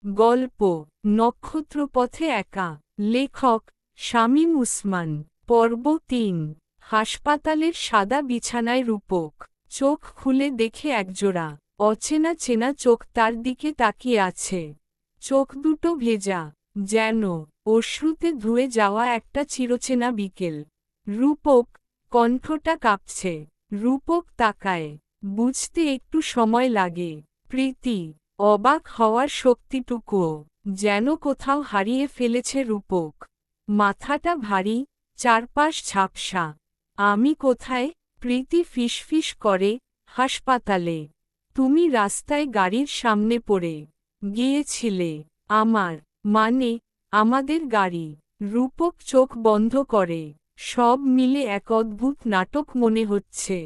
গল্প নক্ষত্রপথে একা। লেখক শামীম উসমান। পর্ব ৩। হাসপাতালের সাদা বিছানায় রূপক চোখ খুলে দেখে একজোড়া অচেনা চেনা চোখ তার দিকে তাকিয়ে আছে। চোখ দুটো ভেজা, যেন অশ্রুতে ধুয়ে যাওয়া একটা চিরচেনা বিকেল। রূপক, কণ্ঠটা কাঁপছে। রূপক তাকায়, বুঝতে একটু সময় লাগে। প্রীতি, অবাক হওয়ার শক্তিটুকুও যেন কোথাও হারিয়ে ফেলেছে রূপক। মাথাটা ভারী, চারপাশ ঝাপসা। আমি কোথায়? প্রীতি ফিসফিস করে। হাসপাতালে। তুমি রাস্তায় গাড়ির সামনে পড়ে গিয়েছিলে। মানে আমাদের গাড়ি। রূপক চোখ বন্ধ করে। সব মিলে এক অদ্ভুত নাটক মনে হচ্ছে,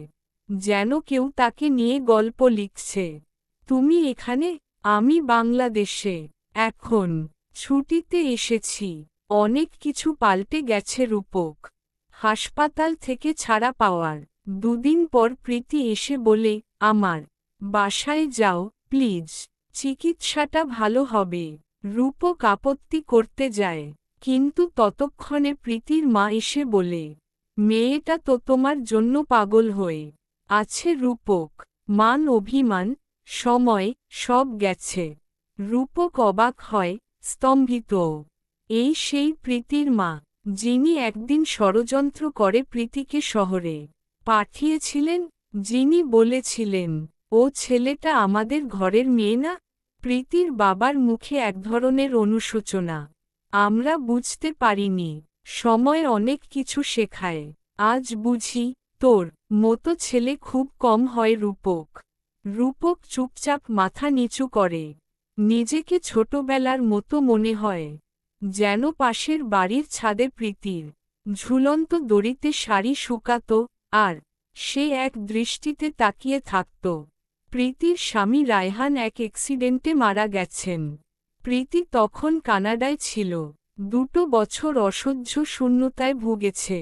যেন কেউ তাকে নিয়ে গল্প লিখছে। তুমি এখানে? আমি বাংলাদেশে এখন ছুটিতে এসেছি। অনেক কিছু পাল্টে গেছে রূপক। হাসপাতাল থেকে ছাড়া পাওয়ার ২ দিন পর প্রীতি এসে বলে, আমার বাসায় যাও প্লিজ, চিকিৎসাটা ভালো হবে। রূপক আপত্তি করতে যায়, কিন্তু ততক্ষণে প্রীতির মা এসে বলে, মেয়েটা তো তোমার জন্য পাগল হয়ে আছে। রূপক মান অভিমান, সময় সব গেছে। রূপক অবাক হয়, স্তম্ভিত। এই সেই প্রীতির মা, যিনি একদিন ষড়যন্ত্র করে প্রীতিকে শহরে পাঠিয়েছিলেন, যিনি বলেছিলেন, ও ছেলেটা আমাদের ঘরের মেয়ে না। প্রীতির বাবার মুখে এক ধরনের অনুশোচনা। আমরা বুঝতে পারিনি। সময় অনেক কিছু শেখায়। আজ বুঝি, তোর মতো ছেলে খুব কম হয়। রূপক চুপচাপ মাথা নিচু করে। নিজেকে ছোটবেলার মতো মনে হয়, যেন পাশের বাড়ির ছাদে প্রীতির ঝুলন্ত দড়িতে শাড়ি শুকাত, আর সে এক দৃষ্টিতে তাকিয়ে থাকত। প্রীতির স্বামী রায়হান এক অ্যাক্সিডেন্টে মারা গেছেন। প্রীতি তখন কানাডায় ছিল। ২ বছর অসহ্য শূন্যতায় ভুগেছে।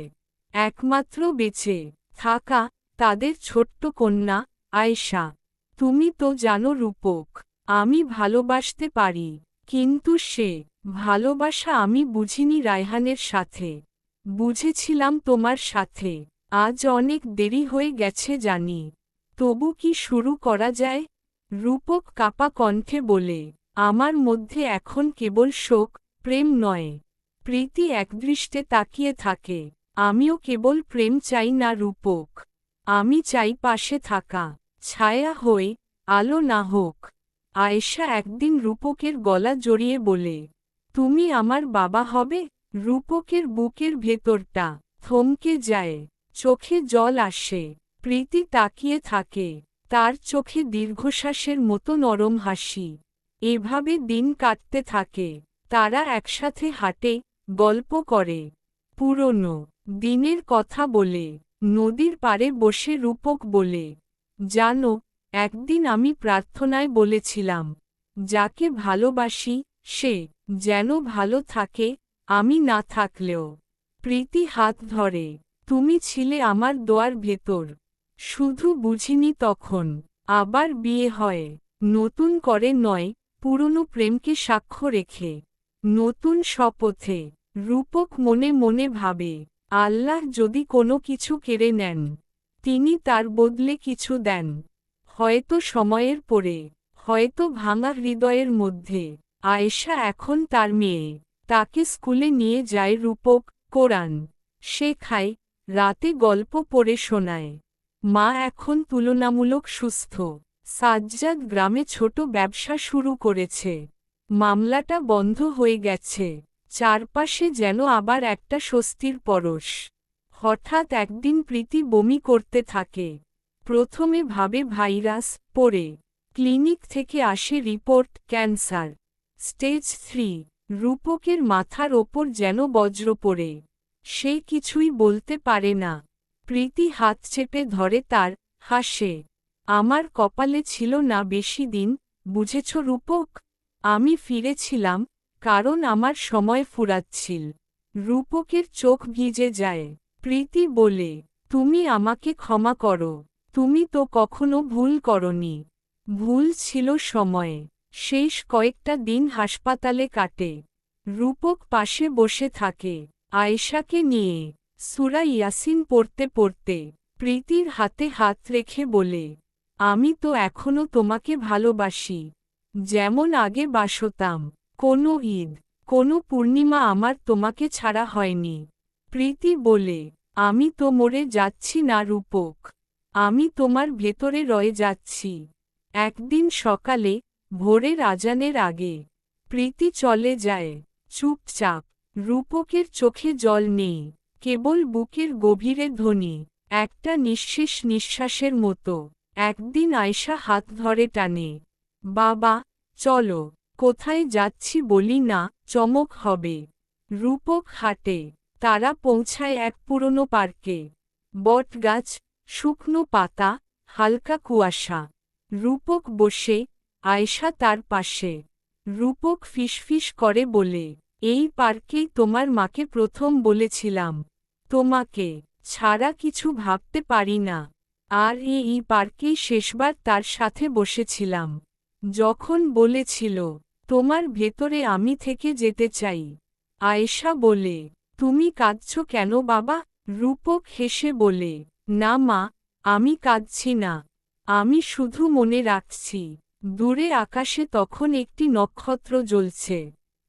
একমাত্র বেঁচে থাকা তাদের ছোট্ট কন্যা আয়েশা। তুমি তো জানো রূপক, আমি ভালোবাসতে পারি, কিন্তু সে ভালোবাসা আমি বুঝিনি রায়হানের সাথে। বুঝেছিলাম তোমার সাথে। আজ অনেক দেরি হয়ে গেছে জানি, তবু কি শুরু করা যায়? রূপক কাপা কণ্ঠে বলে, আমার মধ্যে এখন কেবল শোক, প্রেম নয়। প্রীতি একদৃষ্টে তাকিয়ে থাকে। আমিও কেবল প্রেম চাই না রূপক, আমি চাই পাশে থাকা, ছায়া হয়ে, আলো না হোক। আয়েশা একদিন রূপকের গলা জড়িয়ে বলে, তুমি আমার বাবা হবে? রূপকের বুকের ভেতরটা থমকে যায়, চোখে জল আসে। প্রীতি তাকিয়ে থাকে, তার চোখে দীর্ঘশ্বাসের মতো নরম হাসি। এভাবে দিন কাটতে থাকে। তারা একসাথে হাঁটে, গল্প করে, পুরনো দিনের কথা বলে। নদীর পাড়ে বসে রূপক বলে, জানো, একদিন আমি প্রার্থনায় বলেছিলাম, যাকে ভালোবাসি সে যেন ভালো থাকে, আমি না থাকলেও। প্রীতি হাত ধরে, তুমি ছিলে আমার দোয়ার ভেতর। শুধু বুঝিনি তখন। আবার বিয়ে হয়, নতুন করে নয়, পুরনো প্রেমকে সাক্ষ্য রেখে, নতুন শপথে। রূপক মনে মনে ভাবে, আল্লাহ যদি কোনো কিছু কেড়ে নেন, তিনি তার বদলে কিছু দেন। হয়তো সময়ের পরে, হয়তো ভাঙা হৃদয়ের মধ্যে। আয়েশা এখন তার মেয়ে। তাকে স্কুলে নিয়ে যায় রূপক, কোরআন শেখায়, রাতে গল্প পড়ে শোনায়। মা এখন তুলনামূলক সুস্থ। সাজ্জাদ গ্রামে ছোট ব্যবসা শুরু করেছে। মামলাটা বন্ধ হয়ে গেছে। চারপাশে যেন আবার একটা স্বস্তির পরশ। হঠাৎ একদিন প্রীতি বমি করতে থাকে। প্রথমে ভাবে ভাইরাস, পরে ক্লিনিক থেকে আসে রিপোর্ট ক্যান্সার, স্টেজ 3। রূপকের মাথার ওপর যেন বজ্র পড়ে। সে কিছুই বলতে পারে না। প্রীতি হাত চেপে ধরে তার, হাসে। আমার কপালে ছিল না বেশি দিন, বুঝেছ রূপক? আমি ফিরেছিলাম, কারণ আমার সময় ফুরাচ্ছিল। রূপকের চোখ ভিজে যায়। প্রীতি বলে, তুমি আমাকে ক্ষমা করো। তুমি তো কখনো ভুল করনি। ভুল ছিল সময়ে। শেষ কয়েকটা দিন হাসপাতালে কাটে। রূপক পাশে বসে থাকে আয়েশাকে নিয়ে সূরা ইয়াসিন পড়তে পড়তে। প্রীতির হাতে হাত রেখে বলে, আমি তো এখনো তোমাকে ভালোবাসি, যেমন আগে বাসতাম। কোনো ঈদ, কোনো পূর্ণিমা আমার তোমাকে ছাড়া হয়নি। প্রীতি বলে, আমি তো মরে যাচ্ছি না রূপক, আমি তোমার ভেতরে রয়ে যাচ্ছি। একদিন সকালে, ভোরের আজানের আগে, প্রীতি চলে যায় চুপচাপ। রূপকের চোখে জল নেই, কেবল বুকের গভীরে ধ্বনি, একটা নিঃশেষ নিঃশ্বাসের মতো। একদিন আয়েশা হাত ধরে টানে, বাবা চলো, কোথায় যাচ্ছি বলি না, চমক হবে। রূপক হাঁটে, তারা পৌঁছায় এক পুরনো পার্কে। বটগাছ, শুকনো পাতা, হালকা কুয়াশা। রূপক বসে, আয়েশা তার পাশে। রূপক ফিসফিস করে বলে, এই পার্কেই তোমার মাকে প্রথম বলেছিলাম, তোমাকে ছাড়া কিছু ভাবতে পারি না। আর এই পার্কেই শেষবার তার সাথে বসেছিলাম, যখন বলেছিল, তোমার ভেতরে আমি থেকে যেতে চাই। আয়েশা বলে, তুমি কাঁদছ কেন বাবা? রূপক হেসে বলে, না মা, আমি কাঁদছি না, আমি শুধু মনে রাখছি। দূরে আকাশে তখন একটি নক্ষত্র জ্বলছে,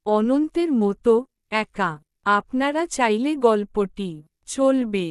অনন্তের মতো, একা। আপনারা চাইলে গল্পটি চলবে।